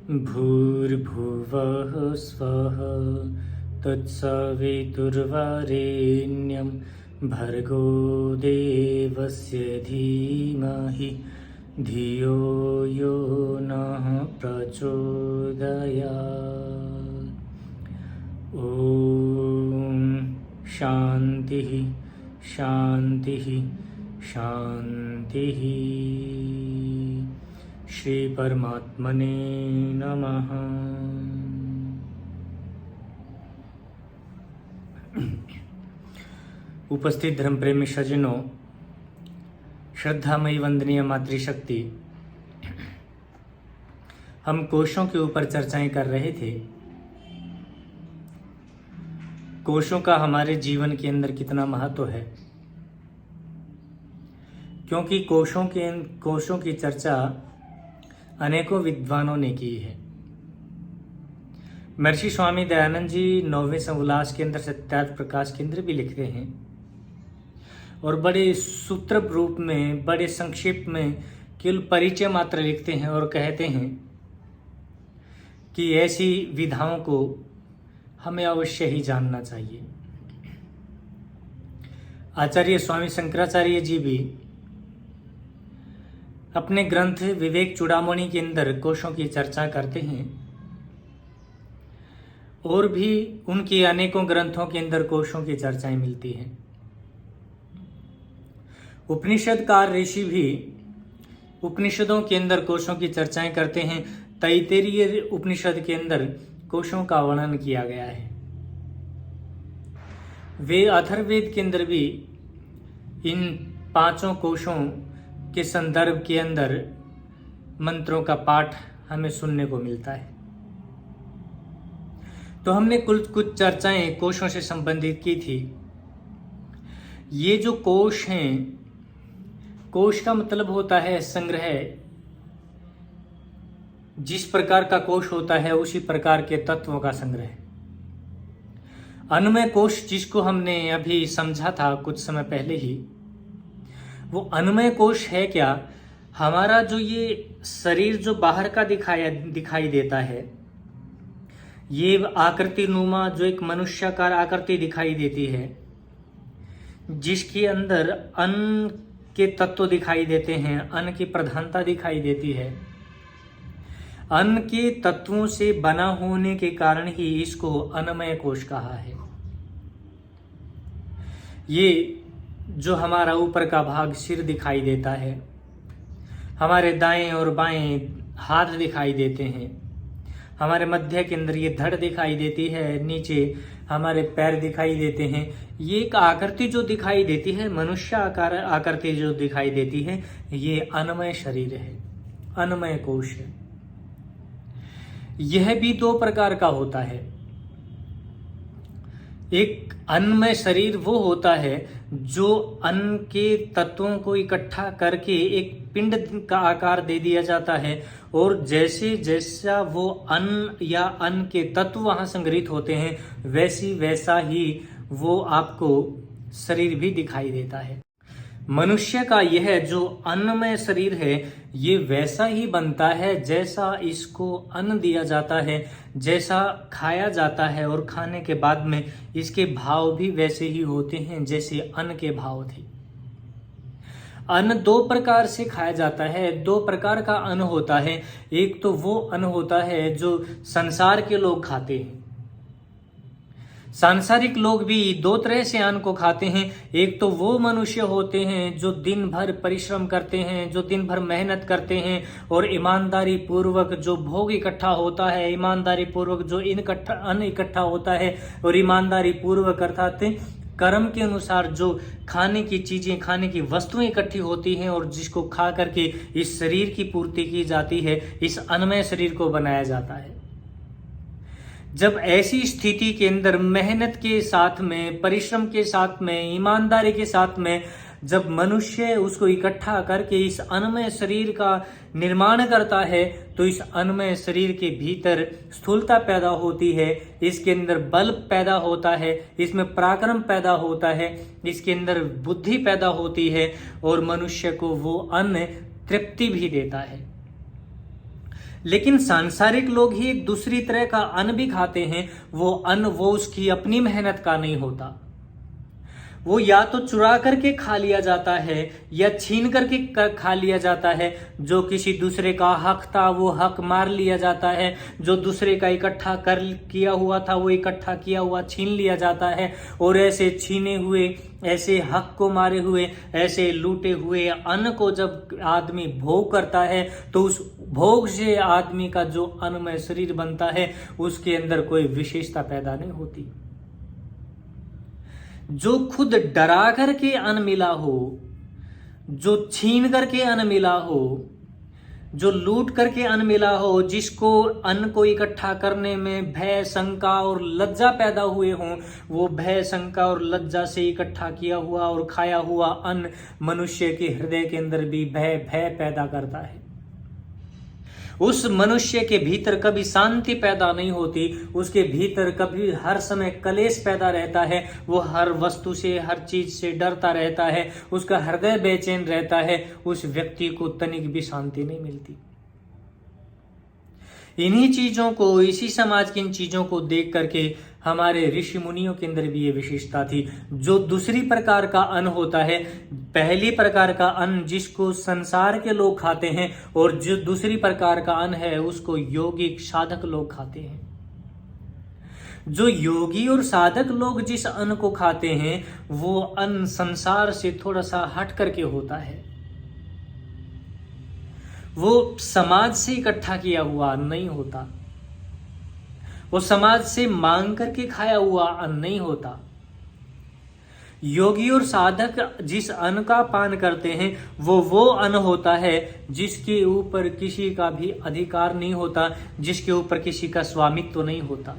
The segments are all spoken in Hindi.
भूर्भुवः स्वः तत्सवितुर्वरेण्यं भर्गो देवस्य धीमहि धियो यो नः प्रचोदयात्। ॐ शान्तिः शान्तिः शान्तिः। श्री परमात्मने नमः। उपस्थित धर्म प्रेमी सज्जनों, श्रद्धामयी वंदनीय मातृशक्ति, हम कोशों के ऊपर चर्चाएं कर रहे थे। कोशों का हमारे जीवन के अंदर कितना महत्व है, क्योंकि कोशों की चर्चा अनेकों विद्वानों ने की है। महर्षि स्वामी दयानंद जी 9वें संउल्लास के अंदर सत्यार्थ प्रकाश केंद्र भी लिखते हैं और बड़े सूत्र रूप में, बड़े संक्षिप्त में केवल परिचय मात्र लिखते हैं और कहते हैं कि ऐसी विधाओं को हमें अवश्य ही जानना चाहिए। आचार्य स्वामी शंकराचार्य जी भी अपने ग्रंथ विवेक चूड़ामणि के अंदर कोशों की चर्चा करते हैं और भी उनके अनेकों ग्रंथों के अंदर कोशों की चर्चाएं मिलती हैं। उपनिषदकार ऋषि भी उपनिषदों के अंदर कोशों की चर्चाएं करते हैं। तैत्तिरीय उपनिषद के अंदर कोशों का वर्णन किया गया है। वे अथर्ववेद के अंदर भी इन 5 कोशों के संदर्भ के अंदर मंत्रों का पाठ हमें सुनने को मिलता है। तो हमने कुछ चर्चाएं कोशों से संबंधित की थी। ये जो कोश हैं, कोश का मतलब होता है संग्रह। जिस प्रकार का कोश होता है उसी प्रकार के तत्वों का संग्रह। अन्नमय कोश जिसको हमने अभी समझा था कुछ समय पहले ही, वो अन्नमय कोश है क्या? हमारा जो ये शरीर जो बाहर का दिखाई देता है, ये आकृति नुमा जो एक मनुष्याकार आकृति दिखाई देती है, जिसके अंदर अन्न के तत्व दिखाई देते हैं, अन्न की प्रधानता दिखाई देती है। अन्न के तत्वों से बना होने के कारण ही इसको अन्नमय कोश कहा है। ये जो हमारा ऊपर का भाग सिर दिखाई देता है, हमारे दाएं और बाएं हाथ दिखाई देते हैं, हमारे मध्य के अंदर ये धड़ दिखाई देती है, नीचे हमारे पैर दिखाई देते हैं। ये एक आकृति जो दिखाई देती है, मनुष्य आकृति जो दिखाई देती है, ये अन्नमय शरीर है, अन्नमय कोश है। यह भी 2 प्रकार का होता है। एक अन्नमय शरीर वो होता है जो अन्न के तत्वों को इकट्ठा करके एक पिंड का आकार दे दिया जाता है, और जैसे जैसा वो अन्न या अन्न के तत्व वहां संग्रहित होते हैं, वैसा ही वो आपको शरीर भी दिखाई देता है। मनुष्य का यह जो अन्नमय शरीर है, ये वैसा ही बनता है जैसा इसको अन्न दिया जाता है, जैसा खाया जाता है, और खाने के बाद में इसके भाव भी वैसे ही होते हैं जैसे अन्न के भाव थे। अन्न 2 प्रकार से खाया जाता है, 2 प्रकार का अन्न होता है। एक तो वो अन्न होता है जो संसार के लोग खाते हैं। सांसारिक लोग भी 2 तरह से अन्न को खाते हैं। एक तो वो मनुष्य होते हैं जो दिन भर परिश्रम करते हैं, जो दिन भर मेहनत करते हैं, और ईमानदारी पूर्वक जो भोग इकट्ठा होता है, ईमानदारी पूर्वक जो अन्न इकट्ठा होता है, और ईमानदारी पूर्वक अर्थात कर्म के अनुसार जो खाने की चीजें, खाने की वस्तुएं इकट्ठी होती हैं और जिसको खा करके इस शरीर की पूर्ति की जाती है, इस अन्नमय शरीर को बनाया जाता है। जब ऐसी स्थिति के अंदर मेहनत के साथ में, परिश्रम के साथ में, ईमानदारी के साथ में जब मनुष्य उसको इकट्ठा करके इस अन्नमय शरीर का निर्माण करता है, तो इस अन्नमय शरीर के भीतर स्थूलता पैदा होती है, इसके अंदर बल पैदा होता है, इसमें पराक्रम पैदा होता है, इसके अंदर बुद्धि पैदा होती है, और मनुष्य को वो अन्न तृप्ति भी देता है। लेकिन सांसारिक लोग ही एक दूसरी तरह का अन्न भी खाते हैं। वो अन्न वो उसकी अपनी मेहनत का नहीं होता, वो या तो चुरा करके खा लिया जाता है या छीन करके खा लिया जाता है। जो किसी दूसरे का हक था वो हक मार लिया जाता है, जो दूसरे का इकट्ठा कर किया हुआ था वो इकट्ठा किया हुआ छीन लिया जाता है। और ऐसे छीने हुए, ऐसे हक को मारे हुए, ऐसे लूटे हुए अन्न को जब आदमी भोग करता है तो उस भोग से आदमी का जो अन्नमय शरीर बनता है उसके अंदर कोई विशेषता पैदा नहीं होती। जो खुद डरा करके अन्न मिला हो, जो छीन करके अन्न मिला हो, जो लूट करके अन्न मिला हो, जिसको अन्न को इकट्ठा करने में भय, शंका और लज्जा पैदा हुए हों, वो भय, शंका और लज्जा से इकट्ठा किया हुआ और खाया हुआ अन्न मनुष्य के हृदय के अंदर भी भय पैदा करता है। उस मनुष्य के भीतर कभी शांति पैदा नहीं होती, उसके भीतर कभी हर समय कलेश पैदा रहता है। वो हर वस्तु से, हर चीज से डरता रहता है, उसका हृदय बेचैन रहता है, उस व्यक्ति को तनिक भी शांति नहीं मिलती। इन्हीं चीजों को, इसी समाज की इन चीजों को देख करके हमारे ऋषि मुनियों के अंदर भी ये विशेषता थी। जो दूसरी प्रकार का अन्न होता है, पहली प्रकार का अन्न जिसको संसार के लोग खाते हैं, और जो दूसरी प्रकार का अन्न है उसको योगिक साधक लोग खाते हैं। जो योगी और साधक लोग जिस अन्न को खाते हैं वो अन्न संसार से थोड़ा सा हट करके होता है। वो समाज से इकट्ठा किया हुआ अन्न नहीं होता, वो समाज से मांग करके खाया हुआ अन्न नहीं होता। योगी और साधक जिस अन्न का पान करते हैं वो अन्न होता है जिसके ऊपर किसी का भी अधिकार नहीं होता, जिसके ऊपर किसी का स्वामित्व नहीं होता।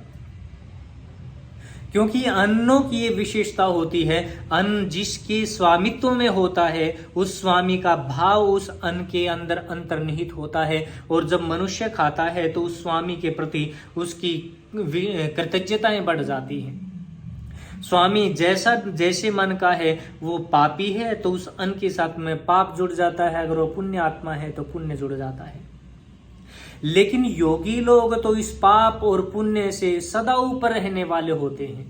क्योंकि अन्नों की ये विशेषता होती है, अन्न जिसके स्वामित्व में होता है उस स्वामी का भाव उस अन्न के अंदर अंतर्निहित होता है, और जब मनुष्य खाता है तो उस स्वामी के प्रति उसकी कृतज्ञताएं बढ़ जाती हैं। स्वामी जैसे मन का है, वो पापी है तो उस अन्न के साथ में पाप जुड़ जाता है, अगर वो पुण्य आत्मा है तो पुण्य जुड़ जाता है। लेकिन योगी लोग तो इस पाप और पुण्य से सदा ऊपर रहने वाले होते हैं,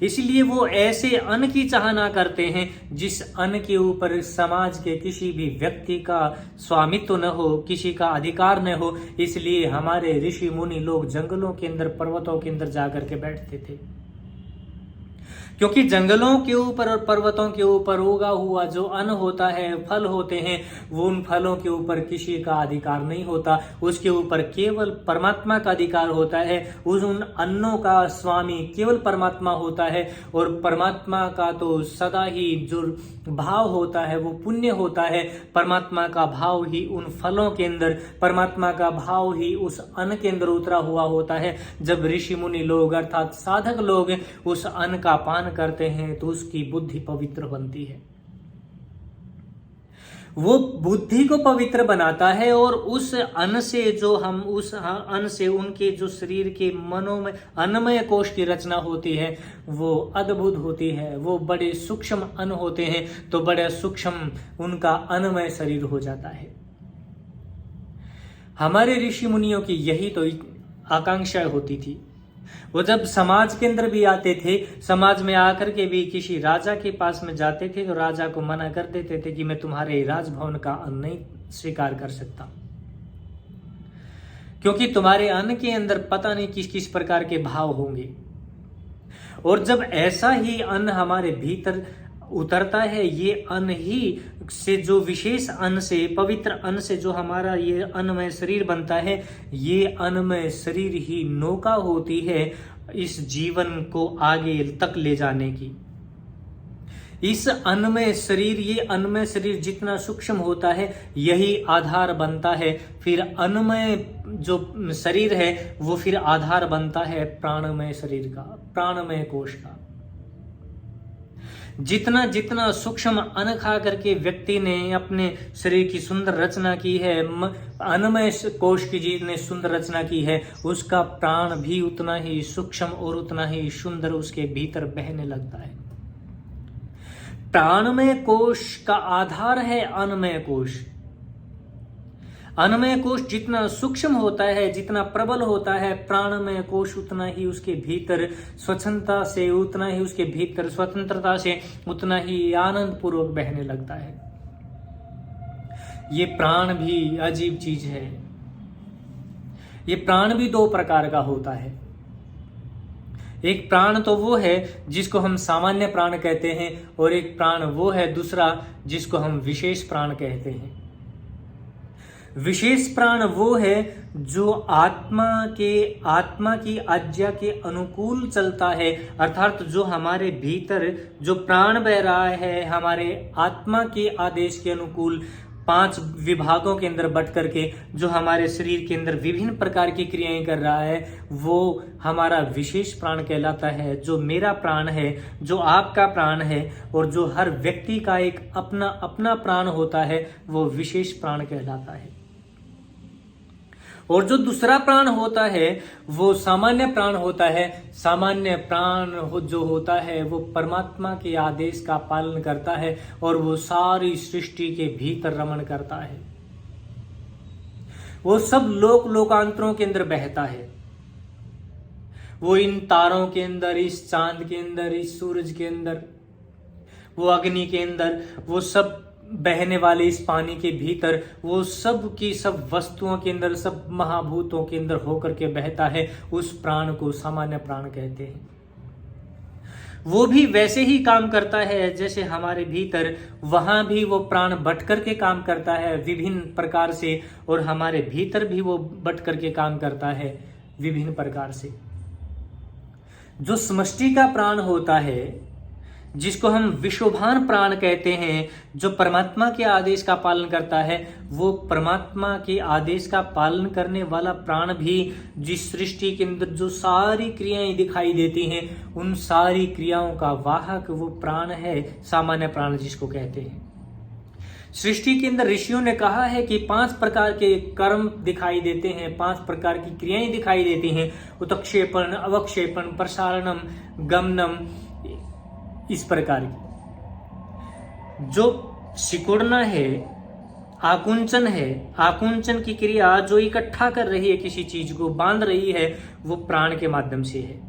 इसलिए वो ऐसे अन्न की चाहना करते हैं जिस अन्न के ऊपर समाज के किसी भी व्यक्ति का स्वामित्व न हो, किसी का अधिकार न हो। इसलिए हमारे ऋषि मुनि लोग जंगलों के अंदर, पर्वतों के अंदर जाकर के बैठते थे, क्योंकि जंगलों के ऊपर और पर्वतों के ऊपर उगा हुआ जो अन्न होता है, फल होते हैं, वो उन फलों के ऊपर किसी का अधिकार नहीं होता, उसके ऊपर केवल परमात्मा का अधिकार होता है। उन अन्नों का स्वामी केवल परमात्मा होता है, और परमात्मा का तो सदा ही जो भाव होता है वो पुण्य होता है। परमात्मा का भाव ही उन फलों के अंदर, परमात्मा का भाव ही उस अन्न के अंदर उतरा हुआ होता है। जब ऋषि मुनि लोग अर्थात साधक लोग उस अन्न का पान करते हैं तो उसकी बुद्धि पवित्र बनती है, वो बुद्धि को पवित्र बनाता है, और उस अन्न से जो हम उस अन्न से उनके जो शरीर के मनों में अन्नमय कोश की रचना होती है वो अद्भुत होती है। वो बड़े सूक्ष्म अन्न होते हैं तो बड़े सूक्ष्म उनका अन्नमय शरीर हो जाता है। हमारे ऋषि मुनियों की यही तो आकांक्षा होती थी। वो जब समाज के अंदर भी आते थे, समाज में आकर के भी किसी राजा के पास में जाते थे तो राजा को मना कर देते थे कि मैं तुम्हारे राजभवन का अन्न नहीं स्वीकार कर सकता, क्योंकि तुम्हारे अन्न के अंदर पता नहीं किस किस प्रकार के भाव होंगे। और जब ऐसा ही अन्न हमारे भीतर उतरता है, ये अन्न ही से जो विशेष अन्न से, पवित्र अन्न से जो हमारा ये अन्नमय शरीर बनता है, ये अन्नमय शरीर ही नौका होती है इस जीवन को आगे तक ले जाने की। इस अन्नमय शरीर, ये अन्नमय शरीर जितना सूक्ष्म होता है यही आधार बनता है। फिर अन्नमय जो शरीर है वो फिर आधार बनता है प्राणमय शरीर का, प्राणमय कोश का। जितना जितना सूक्ष्म अन्न खा करके व्यक्ति ने अपने शरीर की सुंदर रचना की है, अन्नमय कोश की जितने सुंदर रचना की है, उसका प्राण भी उतना ही सूक्ष्म और उतना ही सुंदर उसके भीतर बहने लगता है। प्राणमय कोश का आधार है अन्नमय कोश। अन्नमय कोश जितना सूक्ष्म होता है, जितना प्रबल होता है, प्राणमय कोश उतना ही उसके भीतर स्वच्छंदता से, उतना ही उसके भीतर स्वतंत्रता से, उतना ही आनंद पूर्वक बहने लगता है। ये प्राण भी अजीब चीज है। ये प्राण भी दो प्रकार का होता है। एक प्राण तो वो है जिसको हम सामान्य प्राण कहते हैं, और एक प्राण वो है दूसरा जिसको हम विशेष प्राण कहते हैं। विशेष प्राण वो है जो आत्मा की आज्ञा के अनुकूल चलता है, अर्थात जो हमारे भीतर जो प्राण बह रहा है, हमारे आत्मा के आदेश के अनुकूल 5 विभागों के अंदर बट करके जो हमारे शरीर के अंदर विभिन्न प्रकार की क्रियाएं कर रहा है, वो हमारा विशेष प्राण कहलाता है। जो मेरा प्राण है, जो आपका प्राण है, और जो हर व्यक्ति का एक अपना अपना प्राण होता है, वो विशेष प्राण कहलाता है। और जो दूसरा प्राण होता है वो सामान्य प्राण होता है। सामान्य प्राण जो होता है वो परमात्मा के आदेश का पालन करता है और वो सारी सृष्टि के भीतर रमण करता है। वो सब लोकांतरों के अंदर बहता है। वो इन तारों के अंदर, इस चांद के अंदर, इस सूरज के अंदर, वो अग्नि के अंदर, वो सब बहने वाले इस पानी के भीतर, वो सब की सब वस्तुओं के अंदर, सब महाभूतों के अंदर होकर के बहता है। उस प्राण को सामान्य प्राण कहते हैं। वो भी वैसे ही काम करता है जैसे हमारे भीतर, वहां भी वो प्राण बट करके काम करता है विभिन्न प्रकार से, और हमारे भीतर भी वो बट करके काम करता है विभिन्न प्रकार से। जो समष्टि का प्राण होता है, जिसको हम विश्वभान प्राण कहते हैं, जो परमात्मा के आदेश का पालन करता है, वो परमात्मा के आदेश का पालन करने वाला प्राण भी जिस सृष्टि के अंदर जो सारी क्रियाएं दिखाई देती हैं, उन सारी क्रियाओं का वाहक वो प्राण है, सामान्य प्राण जिसको कहते हैं। सृष्टि के अंदर ऋषियों ने कहा है कि 5 प्रकार के कर्म दिखाई देते हैं, 5 प्रकार की क्रियाएं दिखाई देती हैं। उत्क्षेपण, अवक्षेपण, प्रसारणम, गमनम, इस प्रकार की। जो सिकुड़ना है, आकुंचन है, आकुंचन की क्रिया जो इकट्ठा कर रही है, किसी चीज को बांध रही है, वो प्राण के माध्यम से है।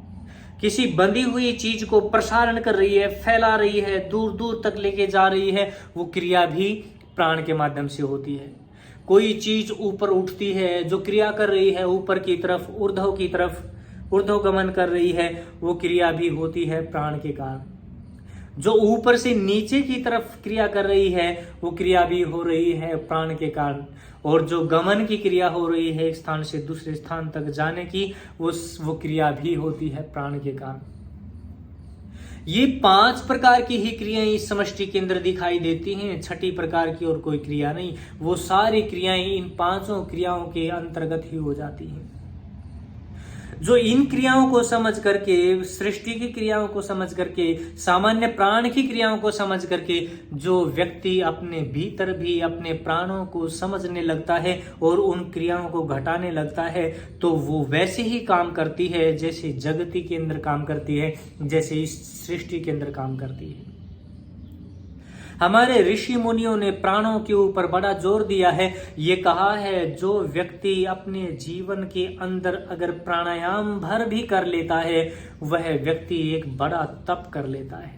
किसी बंधी हुई चीज को प्रसारण कर रही है, फैला रही है, दूर दूर तक लेके जा रही है, वो क्रिया भी प्राण के माध्यम से होती है। कोई चीज ऊपर उठती है, जो क्रिया कर रही है ऊपर की तरफ, ऊर्ध्व की तरफ ऊर्ध्वगमन कर रही है, वो क्रिया भी होती है प्राण के कारण। जो ऊपर से नीचे की तरफ क्रिया कर रही है, वो क्रिया भी हो रही है प्राण के कारण। और जो गमन की क्रिया हो रही है, एक स्थान से दूसरे स्थान तक जाने की, वो क्रिया भी होती है प्राण के कारण। ये 5 प्रकार की ही क्रियाएं इस समष्टि के अंदर दिखाई देती हैं, 6ठी प्रकार की और कोई क्रिया नहीं। वो सारी क्रियाएं इन 5 क्रियाओं के अंतर्गत ही हो जाती हैं। जो इन क्रियाओं को समझ करके, सृष्टि की क्रियाओं को समझ करके, सामान्य प्राण की क्रियाओं को समझ करके, जो व्यक्ति अपने भीतर भी अपने प्राणों को समझने लगता है और उन क्रियाओं को घटाने लगता है, तो वो वैसे ही काम करती है जैसे जगती के अंदर काम करती है, जैसे इस सृष्टि के अंदर काम करती है। हमारे ऋषि मुनियों ने प्राणों के ऊपर बड़ा जोर दिया है। ये कहा है, जो व्यक्ति अपने जीवन के अंदर अगर प्राणायाम भर भी कर लेता है, वह व्यक्ति एक बड़ा तप कर लेता है।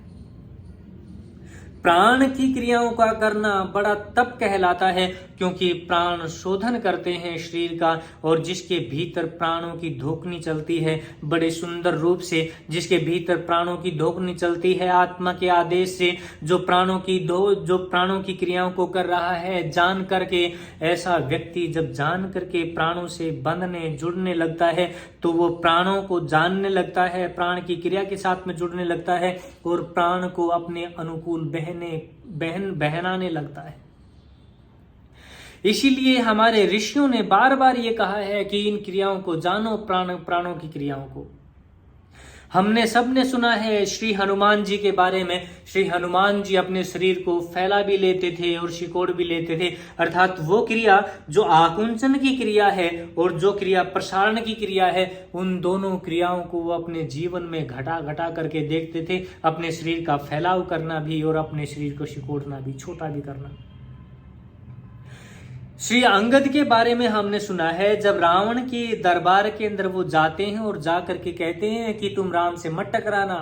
प्राण की क्रियाओं का करना बड़ा तप कहलाता है, क्योंकि प्राण शोधन करते हैं शरीर का, और जिसके भीतर प्राणों की धोकनी चलती है बड़े सुंदर रूप से, जिसके भीतर प्राणों की धोकनी चलती है आत्मा के आदेश से, जो प्राणों की क्रियाओं को कर रहा है जान करके, ऐसा व्यक्ति जब जान करके प्राणों से बंधने जुड़ने लगता है, तो वो प्राणों को जानने लगता है, प्राण की क्रिया के साथ में जुड़ने लगता है, और प्राण को अपने अनुकूल बहनाने लगता है। इसीलिए हमारे ऋषियों ने बार बार ये कहा है कि इन क्रियाओं को जानो, प्राणों की क्रियाओं को। हमने सबने सुना है श्री हनुमान जी के बारे में। श्री हनुमान जी अपने शरीर को फैला भी लेते थे और सिकोड़ भी लेते थे, अर्थात वो क्रिया जो आकुंचन की क्रिया है और जो क्रिया प्रसारण की क्रिया है, उन दोनों क्रियाओं को वो अपने जीवन में घटा करके देखते थे। अपने शरीर का फैलाव करना भी और अपने शरीर को सिकोड़ना भी, छोटा भी करना। श्री अंगद के बारे में हमने सुना है, जब रावण के दरबार के अंदर वो जाते हैं और जाकर के कहते हैं कि तुम राम से मत टकराना,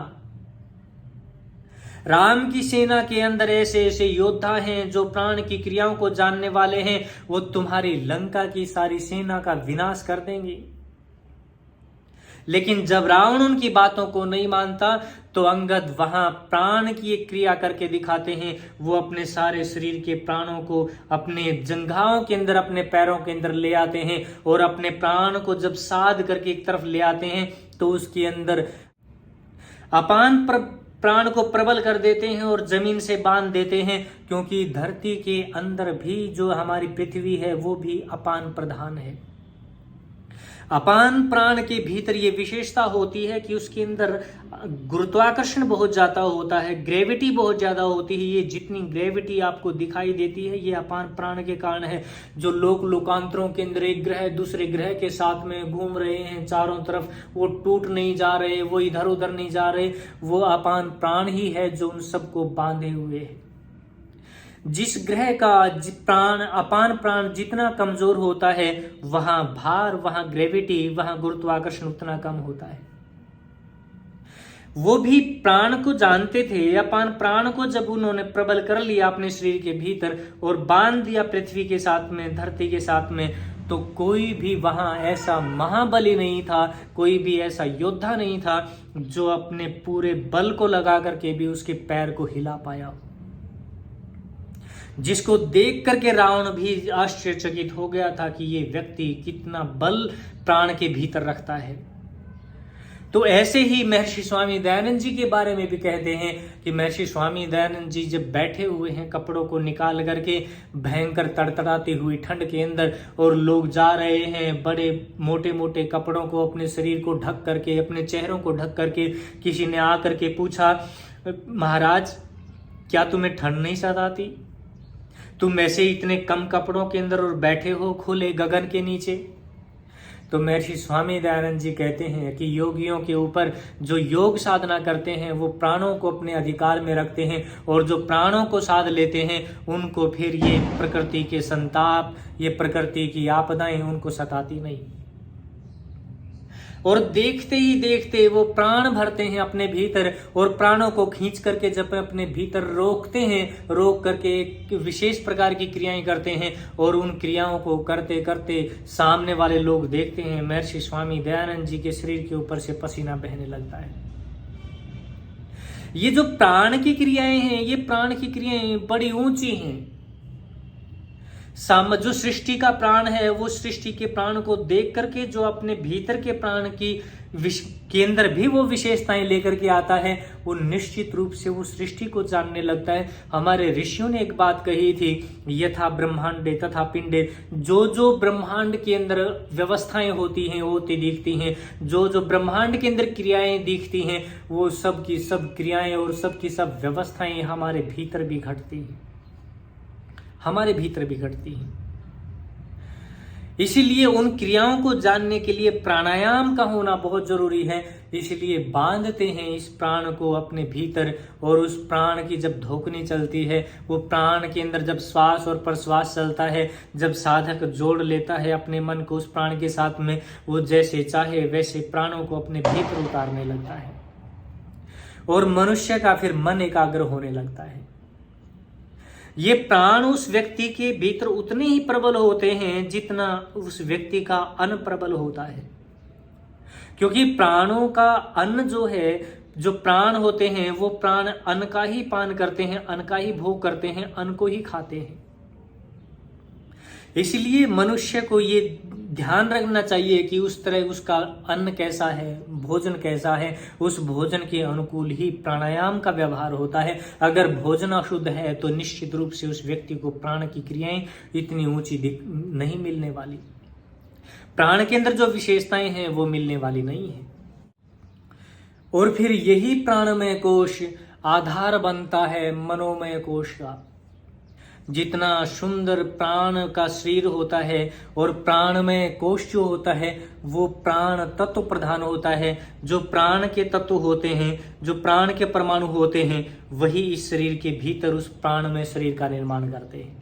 राम की सेना के अंदर ऐसे ऐसे योद्धा हैं जो प्राण की क्रियाओं को जानने वाले हैं, वो तुम्हारी लंका की सारी सेना का विनाश कर देंगे। लेकिन जब रावण उनकी बातों को नहीं मानता तो अंगद वहां प्राण की एक क्रिया करके दिखाते हैं। वो अपने सारे शरीर के प्राणों को अपने जंघाओं के अंदर, अपने पैरों के अंदर ले आते हैं और अपने प्राण को जब साध करके एक तरफ ले आते हैं तो उसके अंदर अपान प्राण को प्रबल कर देते हैं और जमीन से बांध देते हैं, क्योंकि धरती के अंदर भी जो हमारी पृथ्वी है वो भी अपान प्रधान है। अपान प्राण के भीतर ये विशेषता होती है कि उसके अंदर गुरुत्वाकर्षण बहुत ज्यादा होता है, ग्रेविटी बहुत ज्यादा होती है। ये जितनी ग्रेविटी आपको दिखाई देती है ये अपान प्राण के कारण है। जो लोक लोकांतरों के अंदर एक ग्रह दूसरे ग्रह के साथ में घूम रहे हैं चारों तरफ, वो टूट नहीं जा रहे, वो इधर उधर नहीं जा रहे, वो अपान प्राण ही है जो उन सबको बांधे हुए है। जिस ग्रह का प्राण, अपान प्राण जितना कमजोर होता है वहां भार, वहां ग्रेविटी, वहां गुरुत्वाकर्षण उतना कम होता है। वो भी प्राण को जानते थे। अपान प्राण को जब उन्होंने प्रबल कर लिया अपने शरीर के भीतर और बांध दिया पृथ्वी के साथ में, धरती के साथ में, तो कोई भी वहां ऐसा महाबली नहीं था, कोई भी ऐसा योद्धा नहीं था जो अपने पूरे बल को लगा करके भी उसके पैर को हिला पाया, जिसको देख करके रावण भी आश्चर्यचकित हो गया था कि ये व्यक्ति कितना बल प्राण के भीतर रखता है। तो ऐसे ही महर्षि स्वामी दयानंद जी के बारे में भी कहते हैं कि महर्षि स्वामी दयानंद जी जब बैठे हुए हैं कपड़ों को निकाल करके भयंकर तड़तड़ाती हुई ठंड के अंदर, और लोग जा रहे हैं बड़े मोटे मोटे कपड़ों को अपने शरीर को ढक करके, अपने चेहरों को ढक करके, किसी ने आकर के पूछा, महाराज क्या तुम्हें ठंड नहीं सताती? तुम ऐसे इतने कम कपड़ों के अंदर और बैठे हो खुले गगन के नीचे। तो महर्षि स्वामी दयानंद जी कहते हैं कि योगियों के ऊपर जो योग साधना करते हैं वो प्राणों को अपने अधिकार में रखते हैं, और जो प्राणों को साध लेते हैं उनको फिर ये प्रकृति के संताप, ये प्रकृति की आपदाएं उनको सताती नहीं। और देखते ही देखते वो प्राण भरते हैं अपने भीतर, और प्राणों को खींच करके जब अपने भीतर रोकते हैं, रोक करके एक विशेष प्रकार की क्रियाएं करते हैं, और उन क्रियाओं को करते करते सामने वाले लोग देखते हैं महर्षि स्वामी दयानंद जी के शरीर के ऊपर से पसीना बहने लगता है। ये जो प्राण की क्रियाएं हैं, ये प्राण की क्रियाएं बड़ी ऊंची हैं। जो सृष्टि का प्राण है वो सृष्टि के प्राण को देख करके जो अपने भीतर के प्राण की के अंदर भी वो विशेषताएं लेकर के आता है, वो निश्चित रूप से वो सृष्टि को जानने लगता है। हमारे ऋषियों ने एक बात कही थी, यथा ब्रह्मांडे तथा पिंडे, जो जो ब्रह्मांड के अंदर व्यवस्थाएं होती हैं होती दिखती हैं, जो जो ब्रह्मांड के अंदर क्रियाएं दिखती हैं, वो सब की सब क्रियाएं और सब की सब व्यवस्थाएं हमारे भीतर भी घटती हैं, हमारे भीतर भी घटती हैं। इसीलिए उन क्रियाओं को जानने के लिए प्राणायाम का होना बहुत जरूरी है। इसलिए बांधते हैं इस प्राण को अपने भीतर, और उस प्राण की जब धोकनी चलती है, वो प्राण के अंदर जब श्वास और प्रश्वास चलता है, जब साधक जोड़ लेता है अपने मन को उस प्राण के साथ में, वो जैसे चाहे वैसे प्राणों को अपने भीतर उतारने लगता है, और मनुष्य का फिर मन एकाग्र होने लगता है। ये प्राण उस व्यक्ति के भीतर उतने ही प्रबल होते हैं जितना उस व्यक्ति का अन्न प्रबल होता है, क्योंकि प्राणों का अन्न जो है, जो प्राण होते हैं वो प्राण अन्न का ही पान करते हैं, अन्न का ही भोग करते हैं, अन्न को ही खाते हैं। इसलिए मनुष्य को ये ध्यान रखना चाहिए कि उस तरह उसका अन्न कैसा है, भोजन कैसा है, उस भोजन के अनुकूल ही प्राणायाम का व्यवहार होता है। अगर भोजन अशुद्ध है तो निश्चित रूप से उस व्यक्ति को प्राण की क्रियाएं इतनी ऊंची नहीं मिलने वाली, प्राण के अंदर जो विशेषताएं हैं वो मिलने वाली नहीं है। और फिर यही प्राणमय कोश आधार बनता है मनोमय कोश का। जितना सुंदर प्राण का शरीर होता है और प्राणमय कोश जो होता है वो प्राण तत्व प्रधान होता है। जो प्राण के तत्व होते हैं, जो प्राण के परमाणु होते हैं, वही इस शरीर के भीतर उस प्राणमय शरीर का निर्माण करते हैं।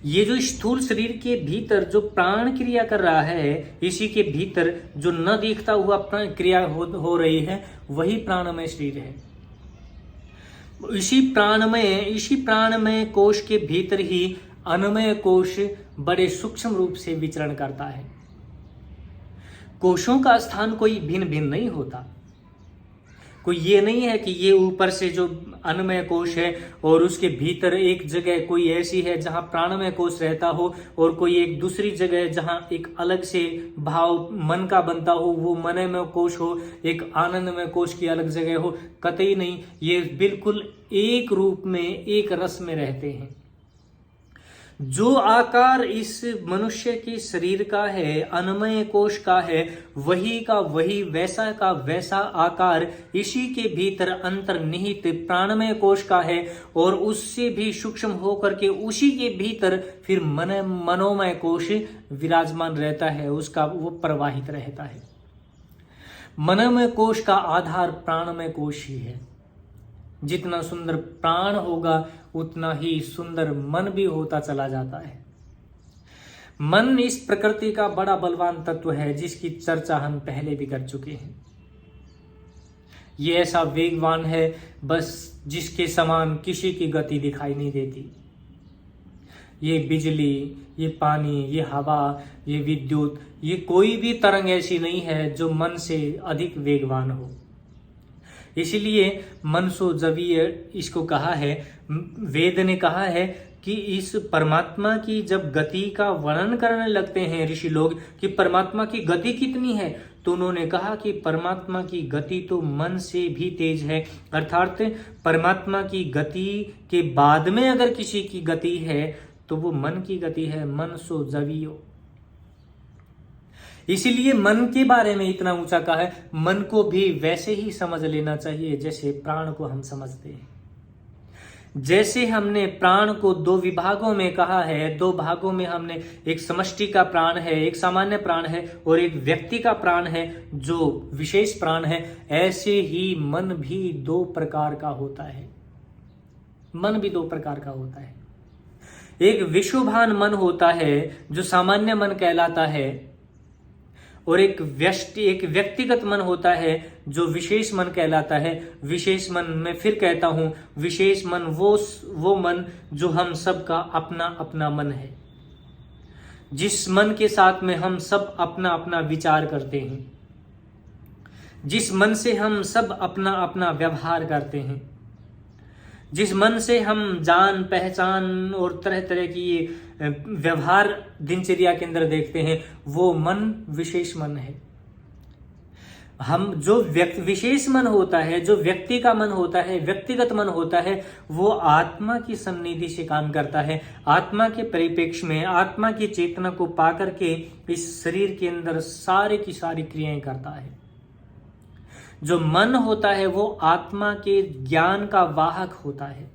ये जो स्थूल शरीर के भीतर जो प्राण क्रिया कर रहा है, इसी के भीतर जो न दिखता हुआ प्राण क्रिया हो रही है, वही प्राणमय शरीर है। इसी प्राणमय कोश के भीतर ही अन्नमय कोश बड़े सूक्ष्म रूप से विचरण करता है। कोशों का स्थान कोई भिन्न भिन्न नहीं होता। कोई ये नहीं है कि ये ऊपर से जो अन्नमय कोश है और उसके भीतर एक जगह कोई ऐसी है जहां प्राणमय कोश रहता हो, और कोई एक दूसरी जगह जहां एक अलग से भाव मन का बनता हो, वो मनमय कोश हो, एक आनंदमय कोश की अलग जगह हो। कतई नहीं, ये बिल्कुल एक रूप में, एक रस में रहते हैं। जो आकार इस मनुष्य के शरीर का है, अन्नमय कोश का है, वही का वही, वैसा का वैसा आकार इसी के भीतर अंतर्निहित प्राणमय कोश का है, और उससे भी सूक्ष्म होकर के उसी के भीतर फिर मनोमय कोश विराजमान रहता है, उसका वो प्रवाहित रहता है। मनोमय कोश का आधार प्राणमय कोश ही है। जितना सुंदर प्राण होगा उतना ही सुंदर मन भी होता चला जाता है। मन इस प्रकृति का बड़ा बलवान तत्व है, जिसकी चर्चा हम पहले भी कर चुके हैं। ये ऐसा वेगवान है, बस जिसके समान किसी की गति दिखाई नहीं देती। ये बिजली, ये पानी, ये हवा, ये विद्युत, ये कोई भी तरंग ऐसी नहीं है जो मन से अधिक वेगवान हो। इसीलिए मनसो जवीय इसको कहा है, वेद ने कहा है कि इस परमात्मा की जब गति का वर्णन करने लगते हैं ऋषि लोग कि परमात्मा की गति कितनी है, तो उन्होंने कहा कि परमात्मा की गति तो मन से भी तेज है। अर्थात परमात्मा की गति के बाद में अगर किसी की गति है तो वो मन की गति है। मनसो जवीयो, इसीलिए मन के बारे में इतना ऊंचा कहा है। मन को भी वैसे ही समझ लेना चाहिए जैसे प्राण को हम समझते हैं। जैसे हमने प्राण को दो विभागों में कहा है, दो भागों में हमने, एक समष्टि का प्राण है, एक सामान्य प्राण है, और एक व्यक्ति का प्राण है जो विशेष प्राण है, ऐसे ही मन भी दो प्रकार का होता है। मन भी दो प्रकार का होता है। एक विश्वभान मन होता है जो सामान्य मन कहलाता है, और एक व्यक्तिगत मन होता है जो विशेष मन कहलाता है। विशेष मन मैं फिर कहता हूं, विशेष मन वो मन जो हम सब का अपना अपना मन है, जिस मन के साथ में हम सब अपना अपना विचार करते हैं, जिस मन से हम सब अपना अपना व्यवहार करते हैं, जिस मन से हम जान पहचान और तरह तरह की व्यवहार दिनचर्या के अंदर देखते हैं, वो मन विशेष मन है। हम जो विशेष मन होता है, जो व्यक्ति का मन होता है, व्यक्तिगत मन होता है, वो आत्मा की सन्निधि से काम करता है। आत्मा के परिप्रेक्ष्य में आत्मा की चेतना को पाकर के इस शरीर के अंदर सारे की सारी क्रियाएं करता है। जो मन होता है वो आत्मा के ज्ञान का वाहक होता है,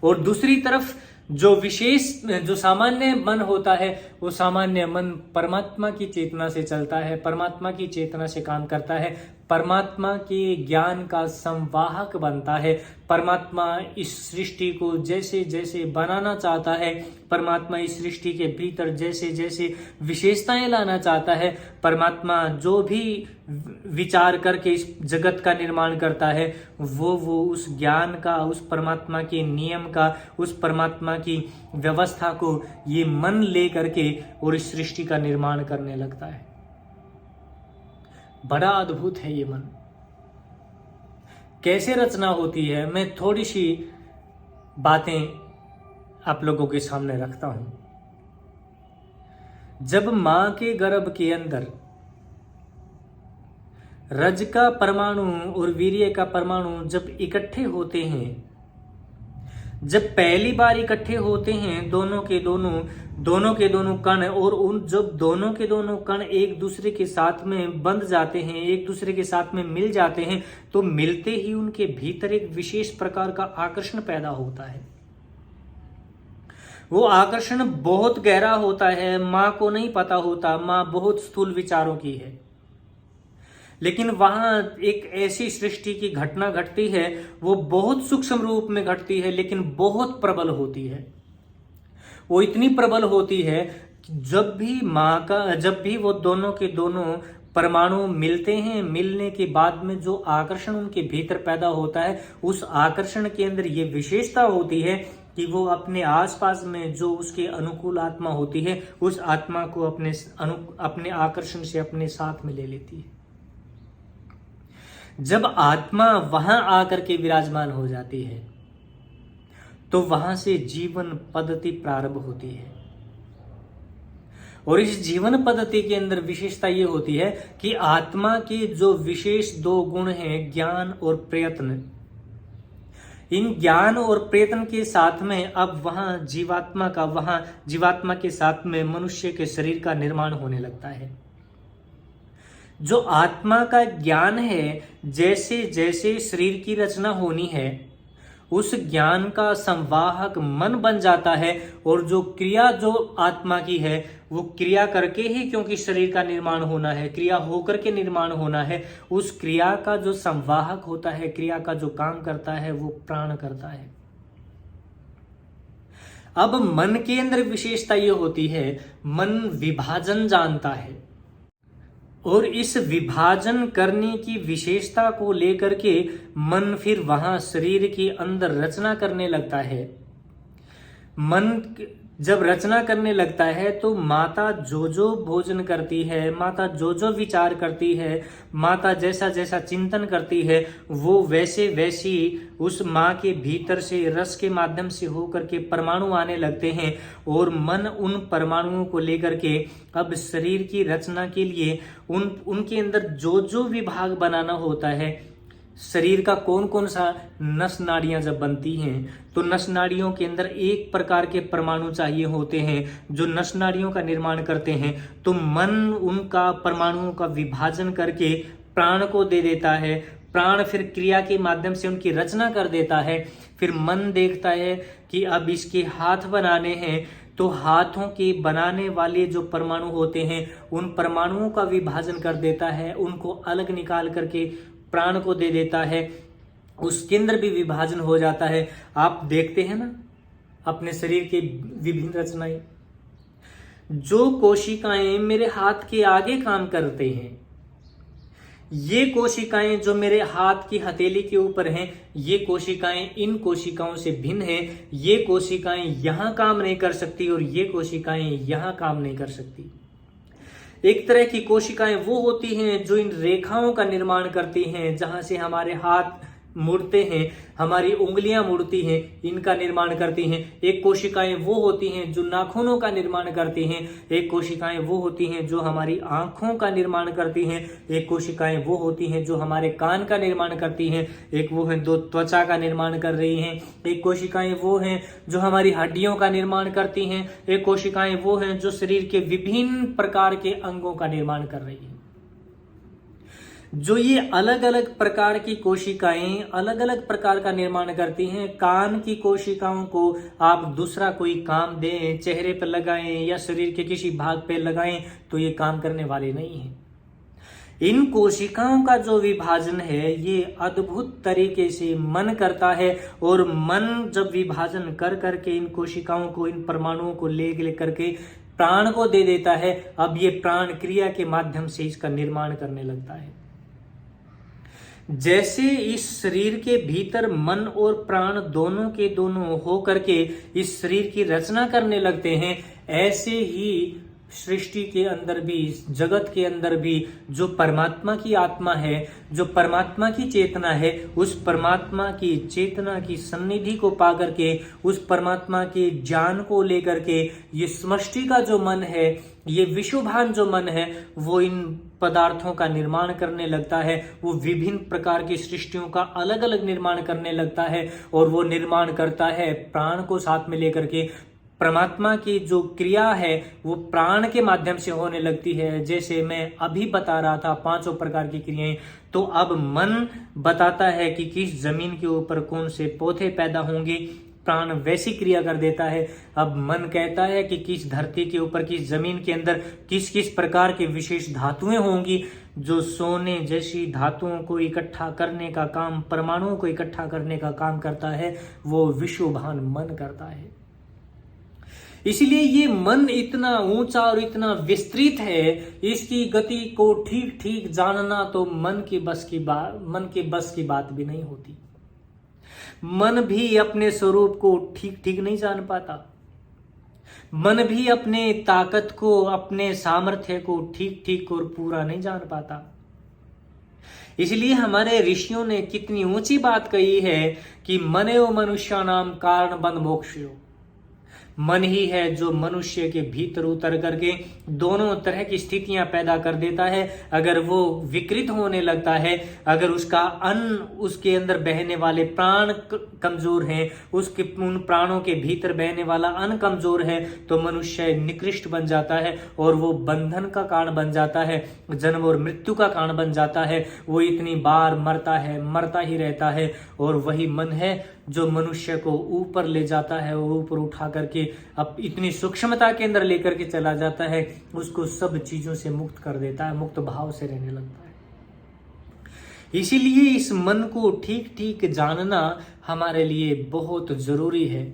और दूसरी तरफ जो सामान्य मन होता है, वो सामान्य मन परमात्मा की चेतना से चलता है, परमात्मा की चेतना से काम करता है, परमात्मा के ज्ञान का संवाहक बनता है। परमात्मा इस सृष्टि को जैसे जैसे बनाना चाहता है, परमात्मा इस सृष्टि के भीतर जैसे जैसे विशेषताएं लाना चाहता है, परमात्मा जो भी विचार करके इस जगत का निर्माण करता है, वो उस ज्ञान का, उस परमात्मा के नियम का, उस परमात्मा की व्यवस्था को ये मन ले करके और इस सृष्टि का निर्माण करने लगता है। बड़ा अद्भुत है ये मन। कैसे रचना होती है, मैं थोड़ी सी बातें आप लोगों के सामने रखता हूं। जब मां के गर्भ के अंदर रज का परमाणु और वीर्य का परमाणु जब इकट्ठे होते हैं, जब पहली बार इकट्ठे होते हैं दोनों के दोनों कण, और उन जब दोनों के दोनों कण एक दूसरे के साथ में बंध जाते हैं, एक दूसरे के साथ में मिल जाते हैं, तो मिलते ही उनके भीतर एक विशेष प्रकार का आकर्षण पैदा होता है। वो आकर्षण बहुत गहरा होता है, मां को नहीं पता होता, मां बहुत स्थूल विचारों की है, लेकिन वहां एक ऐसी सृष्टि की घटना घटती है, वो बहुत सूक्ष्म रूप में घटती है लेकिन बहुत प्रबल होती है। वो इतनी प्रबल होती है कि जब भी वो दोनों के दोनों परमाणु मिलते हैं, मिलने के बाद में जो आकर्षण उनके भीतर पैदा होता है, उस आकर्षण के अंदर ये विशेषता होती है कि वो अपने आसपास में जो उसके अनुकूल आत्मा होती है, उस आत्मा को अपने आकर्षण से अपने साथ में ले लेती है। जब आत्मा वहां आकर के विराजमान हो जाती है तो वहां से जीवन पद्धति प्रारंभ होती है। और इस जीवन पद्धति के अंदर विशेषता ये होती है कि आत्मा के जो विशेष दो गुण हैं, ज्ञान और प्रयत्न, इन ज्ञान और प्रयत्न के साथ में अब वहां जीवात्मा के साथ में मनुष्य के शरीर का निर्माण होने लगता है। जो आत्मा का ज्ञान है, जैसे जैसे शरीर की रचना होनी है, उस ज्ञान का संवाहक मन बन जाता है। और जो क्रिया जो आत्मा की है, वो क्रिया करके ही, क्योंकि शरीर का निर्माण होना है, क्रिया होकर के निर्माण होना है, उस क्रिया का जो संवाहक होता है, क्रिया का जो काम करता है, वो प्राण करता है। अब मन के अंदर विशेषता ये होती है, मन विभाजन जानता है और इस विभाजन करने की विशेषता को लेकर के मन फिर वहां शरीर के अंदर रचना करने लगता है। मन जब रचना करने लगता है तो माता जो जो भोजन करती है, माता जो जो विचार करती है, माता जैसा जैसा चिंतन करती है, वो वैसे वैसी उस माँ के भीतर से रस के माध्यम से होकर के परमाणु आने लगते हैं। और मन उन परमाणुओं को लेकर के अब शरीर की रचना के लिए उनके अंदर जो जो विभाग बनाना होता है, शरीर का कौन कौन सा नस नाड़ियां जब बनती हैं तो नस नाड़ियों के अंदर एक प्रकार के परमाणु चाहिए होते हैं जो नस नाड़ियों का निर्माण करते हैं। तो मन उनका परमाणुओं का विभाजन करके प्राण को दे देता है। प्राण फिर क्रिया के माध्यम से उनकी रचना कर देता है। फिर मन देखता है कि अब इसके हाथ बनाने हैं, तो हाथों के बनाने वाले जो परमाणु होते हैं, उन परमाणुओं का विभाजन कर देता है, उनको अलग निकाल करके प्राण को दे देता है। उसके अंदर भी विभाजन हो जाता है। आप देखते हैं ना अपने शरीर के विभिन्न रचनाएं, जो कोशिकाएं मेरे हाथ के आगे काम करते हैं, ये कोशिकाएं जो मेरे हाथ की हथेली के ऊपर हैं, ये कोशिकाएं इन कोशिकाओं से भिन्न हैं। ये कोशिकाएं यहां काम नहीं कर सकती और ये कोशिकाएं यहां काम नहीं कर सकती। एक तरह की कोशिकाएं वो होती हैं जो इन रेखाओं का निर्माण करती हैं, जहां से हमारे हाथ मुड़ते हैं, हमारी उंगलियां मुड़ती हैं, इनका निर्माण करती हैं। एक कोशिकाएं वो होती हैं जो नाखूनों का निर्माण करती हैं। एक कोशिकाएं वो होती हैं जो हमारी आंखों का निर्माण करती हैं। एक कोशिकाएं वो होती हैं जो हमारे कान का निर्माण करती हैं। एक वो है जो त्वचा का निर्माण कर रही हैं। एक कोशिकाएं वो हैं जो हमारी हड्डियों का निर्माण करती हैं। एक कोशिकाएं वो हैं जो शरीर के विभिन्न प्रकार के अंगों का निर्माण कर रही हैं। जो ये अलग अलग प्रकार की कोशिकाएं अलग अलग प्रकार का निर्माण करती हैं। कान की कोशिकाओं को आप दूसरा कोई काम दें, चेहरे पर लगाएं या शरीर के किसी भाग पे लगाएं, तो ये काम करने वाले नहीं हैं। इन कोशिकाओं का जो विभाजन है, ये अद्भुत तरीके से मन करता है। और मन जब विभाजन कर करके इन कोशिकाओं को, इन परमाणुओं को ले करके प्राण को दे देता है। अब ये प्राण क्रिया के माध्यम से इसका निर्माण करने लगता है। जैसे इस शरीर के भीतर मन और प्राण दोनों के दोनों हो करके इस शरीर की रचना करने लगते हैं, ऐसे ही सृष्टि के अंदर भी, जगत के अंदर भी जो परमात्मा की आत्मा है, जो परमात्मा की चेतना है, उस परमात्मा की चेतना की सन्निधि को पा करके, उस परमात्मा के ज्ञान को लेकर के ये समष्टि का जो मन है, ये विश्वभान जो मन है, वो इन पदार्थों का निर्माण करने लगता है। वो विभिन्न प्रकार की सृष्टियों का अलग अलग निर्माण करने लगता है। और वो निर्माण करता है प्राण को साथ में लेकर के। परमात्मा की जो क्रिया है वो प्राण के माध्यम से होने लगती है। जैसे मैं अभी बता रहा था 5 प्रकार की क्रियाएं, तो अब मन बताता है कि किस जमीन के ऊपर कौन से पौधे पैदा होंगे, प्राण वैसी क्रिया कर देता है। अब मन कहता है कि किस धरती के ऊपर, किस जमीन के अंदर किस किस प्रकार की विशेष धातुएं होंगी। जो सोने जैसी धातुओं को इकट्ठा करने का काम, परमाणुओं को इकट्ठा करने का काम करता है, वो विश्वभान मन करता है। इसलिए ये मन इतना ऊंचा और इतना विस्तृत है, इसकी गति को ठीक ठीक जानना तो मन के बस की बात भी नहीं होती। मन भी अपने स्वरूप को ठीक ठीक नहीं जान पाता। मन भी अपने ताकत को, अपने सामर्थ्य को ठीक ठीक और पूरा नहीं जान पाता। इसलिए हमारे ऋषियों ने कितनी ऊंची बात कही है कि मनेव मनुष्याणाम कारण बंध मोक्षयो। मन ही है जो मनुष्य के भीतर उतर करके दोनों तरह की स्थितियां पैदा कर देता है। अगर वो विकृत होने लगता है, अगर उसका अन्न, उसके अंदर बहने वाले प्राण कमजोर हैं, उसके उन प्राणों के भीतर बहने वाला अन्न कमजोर है, तो मनुष्य निकृष्ट बन जाता है और वो बंधन का कारण बन जाता है, जन्म और मृत्यु का कारण बन जाता है। वो इतनी बार मरता है, मरता ही रहता है। और वही मन है जो मनुष्य को ऊपर ले जाता है और ऊपर उठा करके अब इतनी सूक्ष्मता के अंदर लेकर के चला जाता है, उसको सब चीजों से मुक्त कर देता है, मुक्त भाव से रहने लगता है। इसीलिए इस मन को ठीक ठीक जानना हमारे लिए बहुत जरूरी है।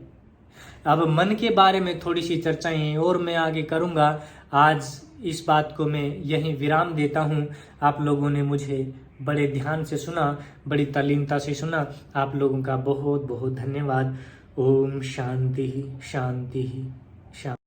अब मन के बारे में थोड़ी सी चर्चाएं और मैं आगे करूंगा। आज इस बात को मैं यहीं विराम देता हूं। आप लोगों ने मुझे बड़े ध्यान से सुना, बड़ी तल्लीनता से सुना। आप लोगों का बहुत बहुत धन्यवाद। ओम शांति शांति शांति।